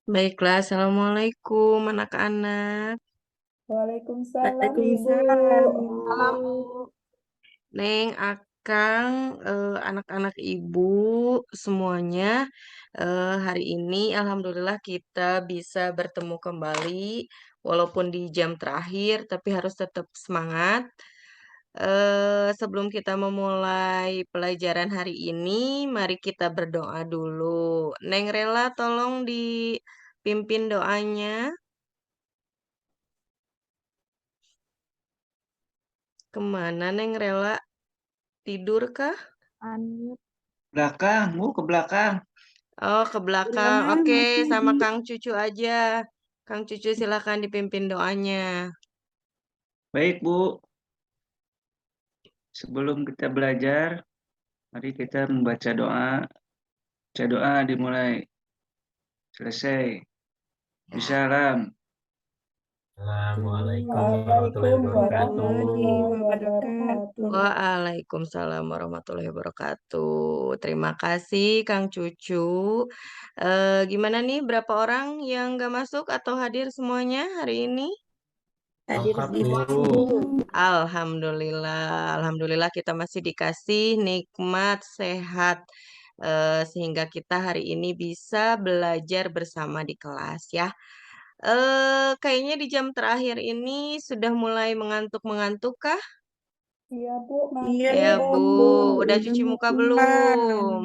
Baiklah, Assalamualaikum anak-anak. Waalaikumsalam Ibu. Waalaikumsalam, Bu. Salam, Bu. Neng, Akang, anak-anak Ibu semuanya, hari ini Alhamdulillah kita bisa bertemu kembali, walaupun di jam terakhir, tapi harus tetap semangat. Sebelum kita memulai pelajaran hari ini, mari kita berdoa dulu. Neng Rela, tolong dipimpin doanya. Kemana Neng Rela? Tidur kah? Anut. Belakang, Bu, ke belakang. Oh, ke belakang. Jangan Oke, mati. sama Kang Cucu aja. Kang Cucu silakan dipimpin doanya. Baik, Bu. Sebelum kita belajar, mari kita membaca doa. Baca doa dimulai. Selesai. Bisalam. Assalamualaikum warahmatullahi Waalaikum wabarakatuh. warahmatullahi wabarakatuh. Waalaikumsalam warahmatullahi wabarakatuh. Terima kasih Kang Cucu. Gimana nih, berapa orang yang gak masuk atau hadir semuanya hari ini? Hadir Lengkap, semua, Bu. Bu. Alhamdulillah, alhamdulillah kita masih dikasih nikmat sehat sehingga kita hari ini bisa belajar bersama di kelas ya. Kayaknya di jam terakhir ini sudah mulai mengantuk-mengantuk kah? Iya, Bu, Iya, Ya, ngantuk. Bu. Bu. Udah Udah cuci mau muka pulang. belum?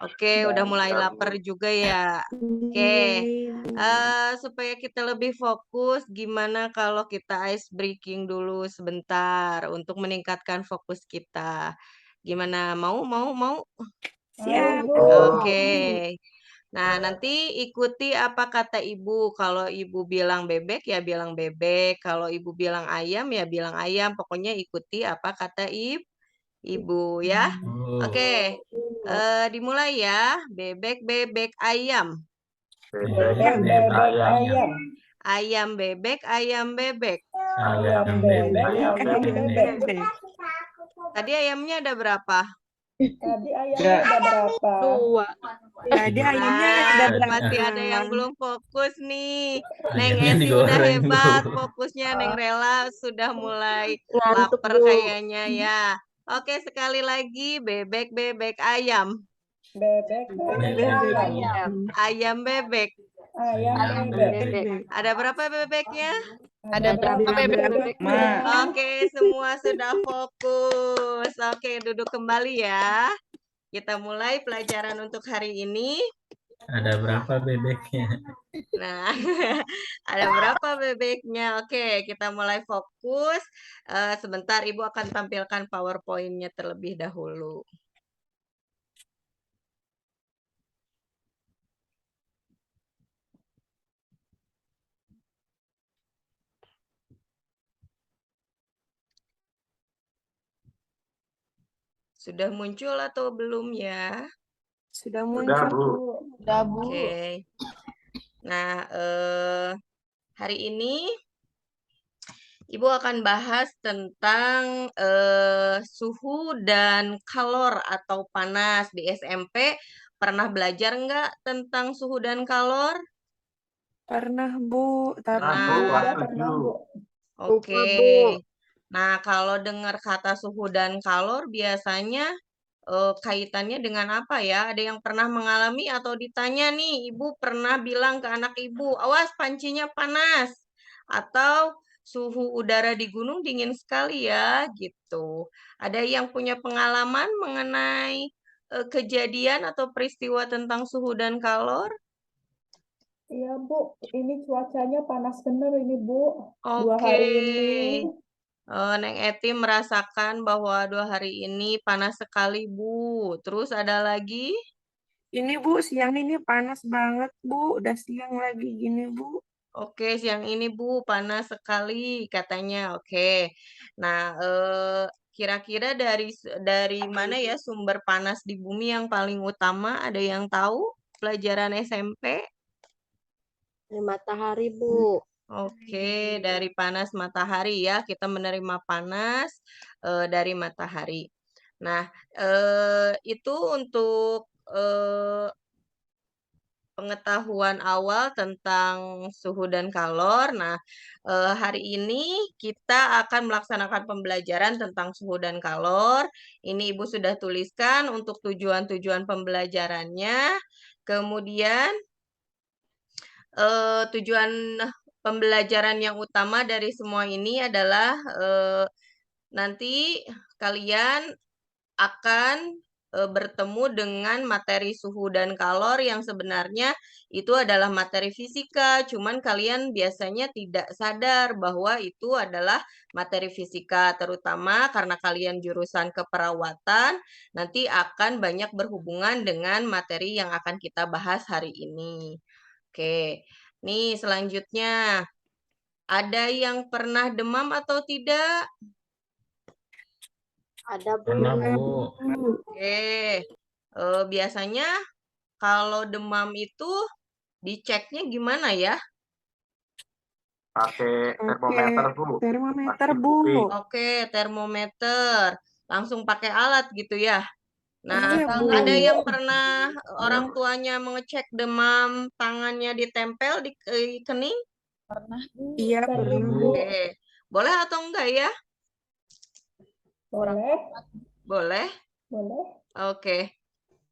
Oke, udah mulai lapar juga ya. Oke, Iya, Bu. supaya kita lebih fokus, gimana kalau kita ice breaking dulu sebentar untuk meningkatkan fokus kita? Gimana? Mau? Ayo, Siap, Bu. Oke. Nah, nanti ikuti apa kata ibu. Kalau ibu bilang bebek, ya bilang bebek. Kalau ibu bilang ayam, ya bilang ayam. Pokoknya ikuti apa kata ibu ya. Bu. Oke, dimulai ya. Bebek, bebek, ayam. Bebek, bebek, ayam. Ayam bebek, ayam bebek. Ayam bebek, ayam bebek. bebek. Tadi ayamnya ada berapa? Tadi ayamnya udah berapa? Dua. Tadi ayamnya ada Nah, berapa? masih ada yang belum fokus nih. Neng Ayamnya Esi udah digoreng, Bu. hebat fokusnya. Neng Rela sudah mulai Ngantuk, lapar Bu. kayaknya ya. Oke, sekali lagi bebek bebek ayam. Bebek, bebek, Bebek ayam. ayam. Ayam bebek. Ayam Ayam bebek. Bebek. Ada berapa bebeknya? Ada berapa bebeknya? Oke, semua sudah fokus. Oke, duduk kembali ya. Kita mulai pelajaran untuk hari ini. Ada berapa bebeknya? Nah, ada berapa bebeknya? Oke, kita mulai fokus. Sebentar, Ibu akan tampilkan PowerPoint-nya terlebih dahulu. Sudah muncul atau belum ya? Sudah muncul, Bu. Udah, Bu. Oke. Nah, hari ini Ibu akan bahas tentang suhu dan kalor atau panas di SMP. Pernah belajar nggak tentang suhu dan kalor? Pernah, Bu. Tapi Pernah, Bu. Oke. lupa, Bu. Nah, kalau dengar kata suhu dan kalor biasanya kaitannya dengan apa ya? Ada yang pernah mengalami atau ditanya nih, ibu pernah bilang ke anak ibu, awas pancinya panas. Atau suhu udara di gunung dingin sekali ya, gitu. Ada yang punya pengalaman mengenai kejadian atau peristiwa tentang suhu dan kalor? Iya, Bu. Ini cuacanya panas bener ini, Bu. 2 Oke. hari ini. Neng Eti merasakan bahwa 2 hari ini panas sekali, Bu. Terus ada lagi? Ini, Bu, siang ini panas banget, Bu. Udah siang lagi gini, Bu. Oke, siang ini Bu panas sekali katanya. Oke. Nah, kira-kira dari mana ya sumber panas di bumi yang paling utama? Ada yang tahu? Pelajaran SMP? Matahari, Bu. Oke, dari panas matahari ya. Kita menerima panas dari matahari. Nah, itu untuk pengetahuan awal tentang suhu dan kalor. Nah, hari ini kita akan melaksanakan pembelajaran tentang suhu dan kalor. Ini Ibu sudah tuliskan untuk tujuan-tujuan pembelajarannya. Kemudian tujuan pembelajaran yang utama dari semua ini adalah nanti kalian akan bertemu dengan materi suhu dan kalor yang sebenarnya itu adalah materi fisika, cuman kalian biasanya tidak sadar bahwa itu adalah materi fisika, terutama karena kalian jurusan keperawatan, nanti akan banyak berhubungan dengan materi yang akan kita bahas hari ini. Oke, nih selanjutnya, ada yang pernah demam atau tidak? Ada, Bu. Pernah, Bu. Oke, biasanya kalau demam itu diceknya gimana ya? Pakai termometer, Bu. Termometer, Pakai Bu. kuping. Oke, termometer. Langsung pakai alat gitu ya. Nah, Iya, Bu. ada yang pernah orang tuanya mengecek demam, tangannya ditempel di kening? Iya, Sering, pernah, Bu. Bu. Oke, boleh atau enggak ya? Boleh, Boleh. boleh. Oke,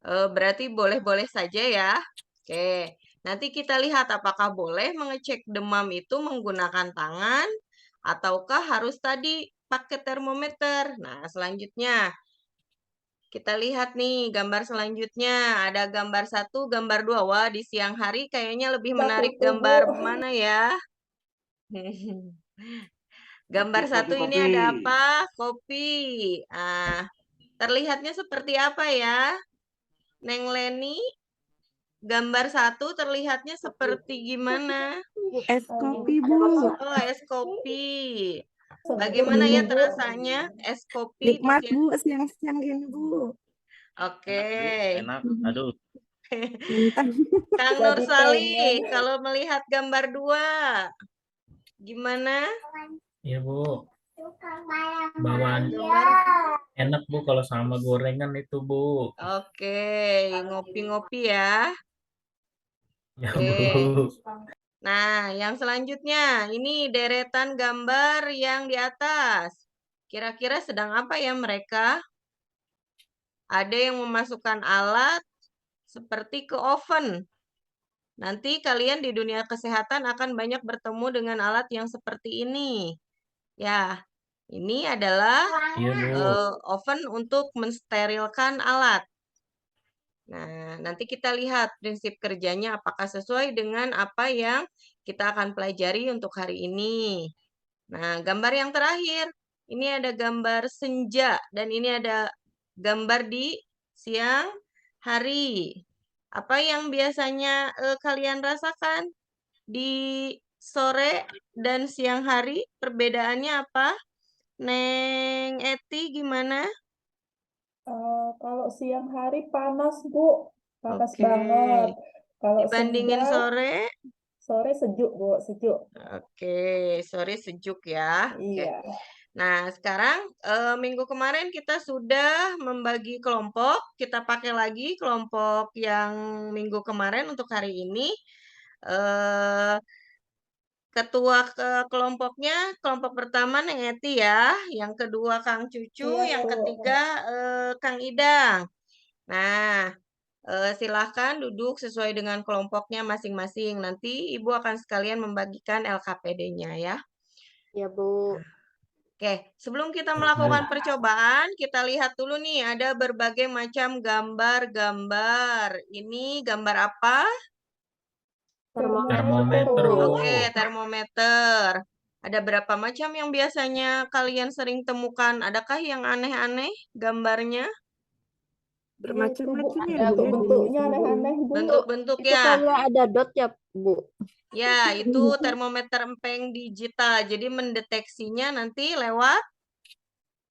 berarti boleh-boleh saja ya. Oke, nanti kita lihat apakah boleh mengecek demam itu menggunakan tangan ataukah harus tadi pakai termometer. Nah, selanjutnya kita lihat nih gambar selanjutnya. Ada gambar 1, gambar 2. Wah, di siang hari kayaknya lebih Udah menarik tutup, gambar Bu. mana ya? Gambar Kopi, 1 ini kopi. ada apa? Kopi. Ah, terlihatnya seperti apa ya? Neng Leni, gambar 1 terlihatnya seperti gimana? Es kopi, Bu. Oh, es kopi. Bagaimana ya terasanya es kopi di Nikmat, siang? Bu, siang-siang gini, Bu. Oke. Enak. Aduh. Mantap. Kang Jadi Nursali, pengen. kalau melihat gambar 2, gimana? Iya, Bu. Bawaan Gambar. enak, Bu, kalau sama gorengan itu, Bu. Oke, ngopi-ngopi ya. Ya, Oke. Bu. Nah, yang selanjutnya, ini deretan gambar yang di atas. Kira-kira sedang apa ya mereka? Ada yang memasukkan alat seperti ke oven. Nanti kalian di dunia kesehatan akan banyak bertemu dengan alat yang seperti ini. Ya, ini adalah Iya, Bu. oven untuk mensterilkan alat. Nah, nanti kita lihat prinsip kerjanya apakah sesuai dengan apa yang kita akan pelajari untuk hari ini. Nah, gambar yang terakhir, ini ada gambar senja dan ini ada gambar di siang hari. Apa yang biasanya kalian rasakan di sore dan siang hari? Perbedaannya apa? Neng Eti gimana? Kalau siang hari panas, Bu. Panas Oke. banget. Kalau Dibandingin senja, sore? sore sejuk, Bu. Sejuk. Oke, sore sejuk ya. Oke. Iya. Nah, sekarang minggu kemarin kita sudah membagi kelompok. Kita pakai lagi kelompok yang minggu kemarin untuk hari ini. Eh, ketua kelompoknya, kelompok pertama Neng Eti ya. Yang kedua Kang Cucu, Iya, yang Bu. ketiga Kang Idang. Nah, silahkan duduk sesuai dengan kelompoknya masing-masing. Nanti Ibu akan sekalian membagikan LKPD-nya ya. Ya, Bu. Oke, sebelum kita melakukan percobaan, kita lihat dulu nih, ada berbagai macam gambar-gambar. Ini gambar apa? Termometer, Bu. Bu. Oke, termometer. Ada berapa macam yang biasanya kalian sering temukan? Adakah yang aneh-aneh gambarnya? Bermacam-macam ya, Bu, ya, Bentuk-bentuknya jenisnya, Bu. aneh-aneh, Bu. Itu Bentuk-bentuknya. kayak ada dot ya, Bu. Ya, itu termometer empeng digital. Jadi mendeteksinya nanti lewat.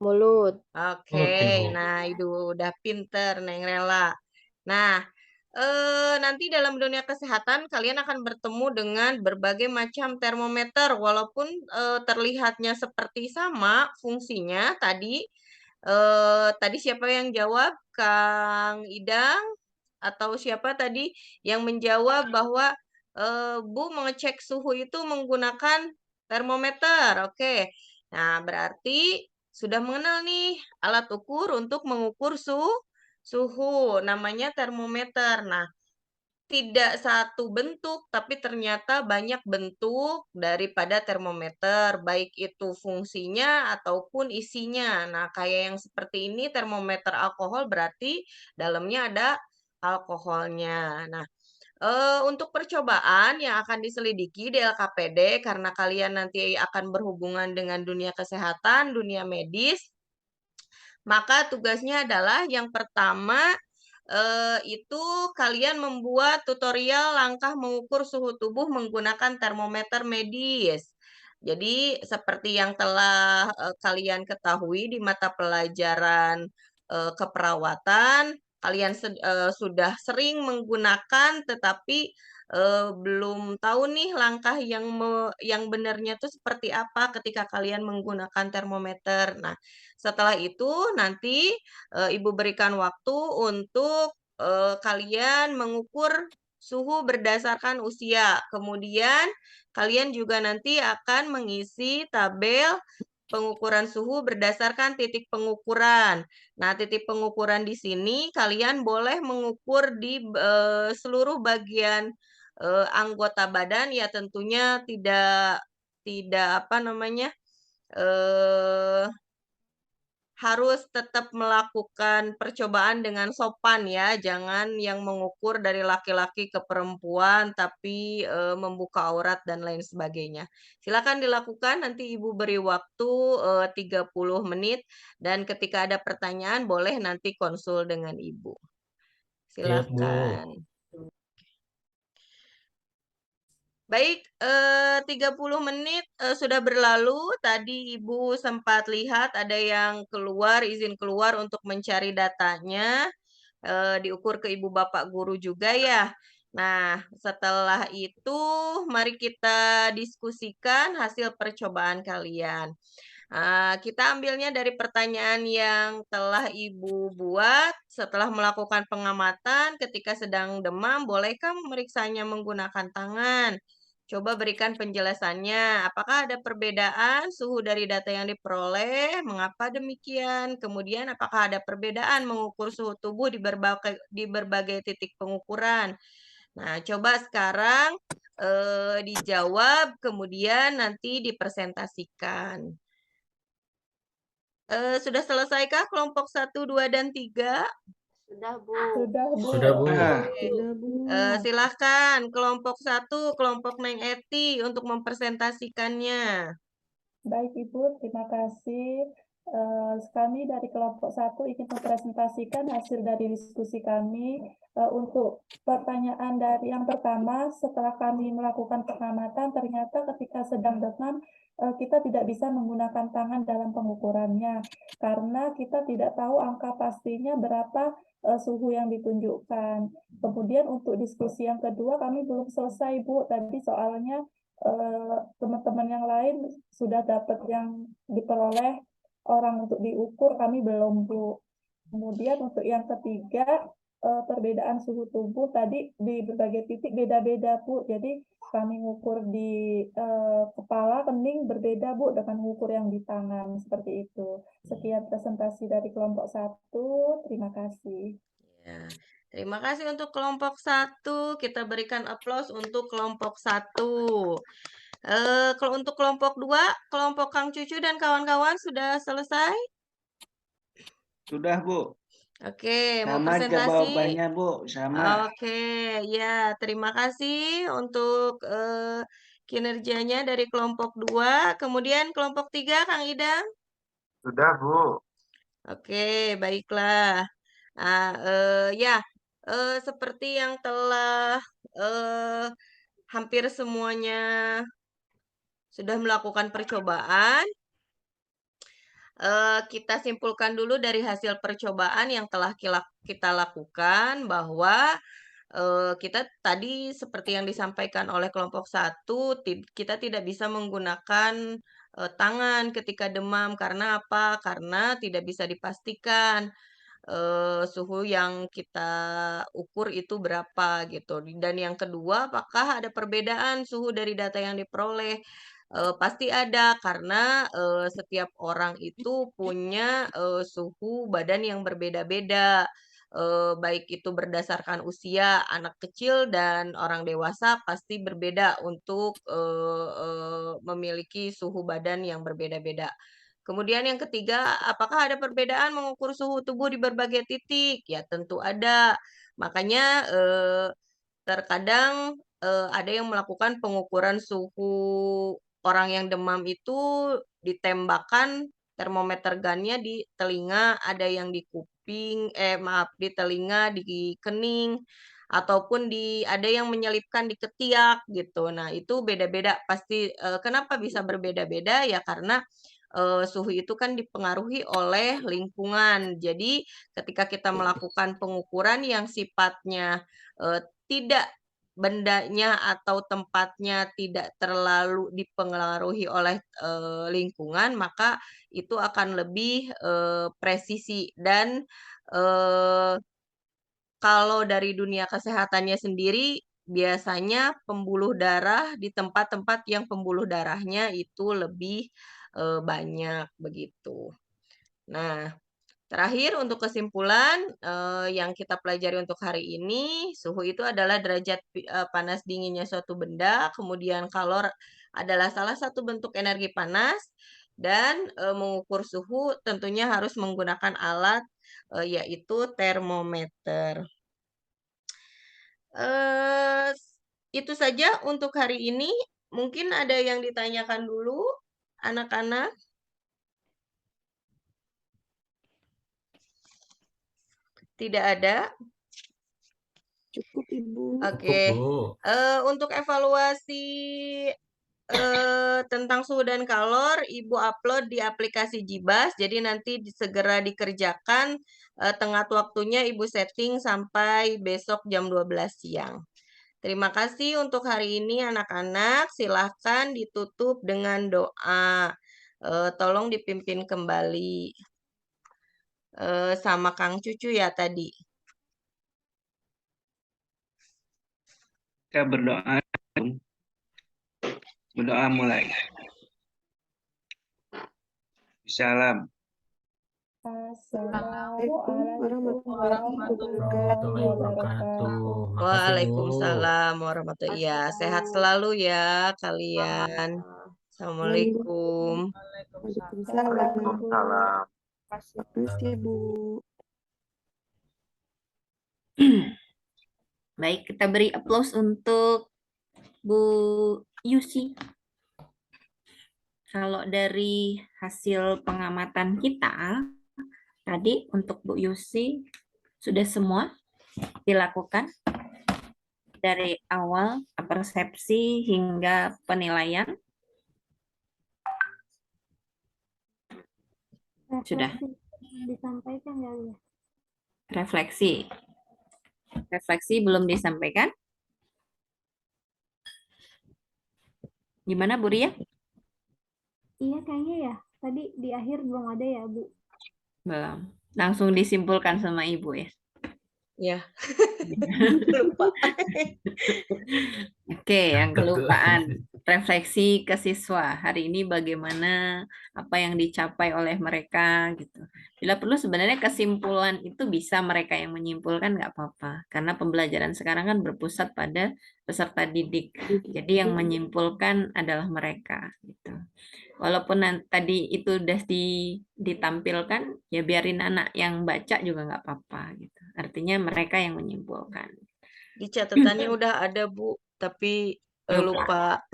Mulut. Oke, Ibu. nah itu udah pinter Neng Rela. Nah, nanti dalam dunia kesehatan kalian akan bertemu dengan berbagai macam termometer, walaupun terlihatnya seperti sama fungsinya. Tadi siapa yang jawab? Kang Idang? atau siapa tadi yang menjawab bahwa Bu mengecek suhu itu menggunakan termometer. Oke. Nah, berarti sudah mengenal nih alat ukur untuk mengukur suhu, namanya termometer. Nah, tidak satu bentuk, tapi ternyata banyak bentuk daripada termometer, baik itu fungsinya ataupun isinya. Nah, kayak yang seperti ini termometer alkohol berarti dalamnya ada alkoholnya. Nah, untuk percobaan yang akan diselidiki di LKPD karena kalian nanti akan berhubungan dengan dunia kesehatan, dunia medis, maka tugasnya adalah yang pertama itu kalian membuat tutorial langkah mengukur suhu tubuh menggunakan termometer medis. Jadi seperti yang telah kalian ketahui di mata pelajaran keperawatan, kalian sudah sering menggunakan tetapi belum tahu nih langkah yang benarnya itu seperti apa ketika kalian menggunakan termometer. Nah, setelah itu nanti Ibu berikan waktu untuk kalian mengukur suhu berdasarkan usia. Kemudian kalian juga nanti akan mengisi tabel pengukuran suhu berdasarkan titik pengukuran. Nah, titik pengukuran di sini kalian boleh mengukur di seluruh bagian anggota badan ya tentunya tidak apa namanya harus tetap melakukan percobaan dengan sopan ya, jangan yang mengukur dari laki-laki ke perempuan tapi membuka aurat dan lain sebagainya. Silakan dilakukan, nanti Ibu beri waktu 30 menit dan ketika ada pertanyaan boleh nanti konsul dengan Ibu. Siap, Bu. Silakan. Baik, 30 menit sudah berlalu. Tadi Ibu sempat lihat ada yang keluar, izin keluar untuk mencari datanya, diukur ke Ibu Bapak Guru juga ya. Nah, setelah itu mari kita diskusikan hasil percobaan kalian. Kita ambilnya dari pertanyaan yang telah Ibu buat setelah melakukan pengamatan ketika sedang demam, bolehkah memeriksanya menggunakan tangan? Coba berikan penjelasannya. Apakah ada perbedaan suhu dari data yang diperoleh? Mengapa demikian? Kemudian apakah ada perbedaan mengukur suhu tubuh di berbagai titik pengukuran? Nah, coba sekarang dijawab, kemudian nanti dipresentasikan. Sudah selesaikah kelompok 1, 2, dan 3? Sudah, Bu. Sudah, Bu. Sudah, Bu. Sudah, Bu. Silahkan kelompok 1, kelompok Neng Eti untuk mempresentasikannya. Baik, Ibu, terima kasih. Kami dari kelompok 1 ingin mempresentasikan hasil dari diskusi kami. Untuk pertanyaan dari yang pertama, setelah kami melakukan pengamatan, ternyata ketika sedang demam, kita tidak bisa menggunakan tangan dalam pengukurannya, karena kita tidak tahu angka pastinya berapa suhu yang ditunjukkan. Kemudian untuk diskusi yang kedua, kami belum selesai, Bu. Tadi soalnya teman-teman yang lain sudah dapat yang diperoleh orang untuk diukur, kami belum, Bu. Kemudian untuk yang ketiga, perbedaan suhu tubuh tadi di berbagai titik beda-beda, Bu. Jadi kami ngukur di kepala, kening berbeda, Bu, dengan mengukur yang di tangan, seperti itu. Sekian presentasi dari kelompok 1, terima kasih. Ya. Terima kasih untuk kelompok 1. Kita berikan aplaus untuk kelompok 1. Kalau untuk kelompok 2, kelompok Kang Cucu dan kawan-kawan sudah selesai? Sudah, Bu. Oke, mau Sama presentasi? jawabannya, Bu. Sama. Oke, ya terima kasih untuk kinerjanya dari kelompok 2. Kemudian kelompok 3, Kang Idam? Sudah, Bu. Oke, baiklah. Ya, seperti yang telah hampir semuanya sudah melakukan percobaan, kita simpulkan dulu dari hasil percobaan yang telah kita lakukan bahwa kita tadi seperti yang disampaikan oleh kelompok 1, kita tidak bisa menggunakan tangan ketika demam. Karena apa? Karena tidak bisa dipastikan suhu yang kita ukur itu berapa gitu. Dan yang kedua, apakah ada perbedaan suhu dari data yang diperoleh? Pasti ada karena setiap orang itu punya suhu badan yang berbeda-beda. Baik itu berdasarkan usia anak kecil dan orang dewasa pasti berbeda untuk memiliki suhu badan yang berbeda-beda. Kemudian yang ketiga, apakah ada perbedaan mengukur suhu tubuh di berbagai titik? Ya tentu ada. Makanya terkadang ada yang melakukan pengukuran suhu orang yang demam itu ditembakkan termometer gunnya di telinga, ada yang di kuping, maaf, di telinga, di kening, ataupun ada yang menyelipkan di ketiak gitu. Nah, itu beda-beda pasti. Kenapa bisa berbeda-beda? Ya karena suhu itu kan dipengaruhi oleh lingkungan. Jadi, ketika kita melakukan pengukuran yang sifatnya tidak bendanya atau tempatnya tidak terlalu dipengaruhi oleh lingkungan, maka itu akan lebih presisi dan kalau dari dunia kesehatannya sendiri biasanya pembuluh darah di tempat-tempat yang pembuluh darahnya itu lebih banyak begitu. Nah, terakhir untuk kesimpulan yang kita pelajari untuk hari ini, suhu itu adalah derajat panas dinginnya suatu benda, kemudian kalor adalah salah satu bentuk energi panas, dan mengukur suhu tentunya harus menggunakan alat yaitu termometer. Eh, itu saja untuk hari ini. Mungkin ada yang ditanyakan dulu, anak-anak. Tidak ada. Cukup, Ibu. Oke. Bu. Untuk evaluasi tentang suhu dan kalor, Ibu upload di aplikasi Jibas. Jadi nanti segera dikerjakan. Tengah waktunya Ibu setting sampai besok jam 12 siang. Terima kasih untuk hari ini anak-anak. Silahkan ditutup dengan doa. Tolong dipimpin kembali sama Kang Cucu ya tadi. Kita berdoa. Berdoa mulai. Salam. Assalamualaikum Warahmatullahi wabarakatuh. Makasih, Bu. Waalaikumsalam warahmatullahi wabarakatuh. Ya, sehat selalu ya kalian. Assalamualaikum. Waalaikumsalam. Waalaikumsalam. Makasih, Bu. Baik, kita beri aplaus untuk Bu Yusi. Kalau dari hasil pengamatan kita, tadi untuk Bu Yusi sudah semua dilakukan dari awal persepsi hingga penilaian. Sudah. Disampaikan ya, Bu? Refleksi. Refleksi belum disampaikan. Gimana Bu Ria? Iya, kayaknya ya. Tadi di akhir belum ada ya, Bu? Belum. Langsung disimpulkan sama Ibu ya. Ya. Lupa. Oke, yang kelupaan. Refleksi ke siswa. Hari ini bagaimana apa yang dicapai oleh mereka gitu. Bila perlu sebenarnya kesimpulan itu bisa mereka yang menyimpulkan nggak apa-apa. Karena pembelajaran sekarang kan berpusat pada peserta didik. Jadi yang menyimpulkan adalah mereka gitu. Walaupun tadi itu udah ditampilkan, ya biarin anak yang baca juga nggak apa-apa gitu. Artinya mereka yang menyimpulkan. Di catatannya udah ada, Bu, tapi lupa.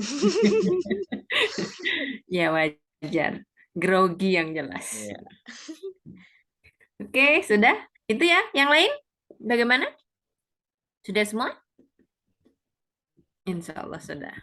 Ya wajar. Grogi yang jelas. Ya. Oke, sudah? Itu ya. Yang lain? Bagaimana? Sudah semua? Insya Allah sudah.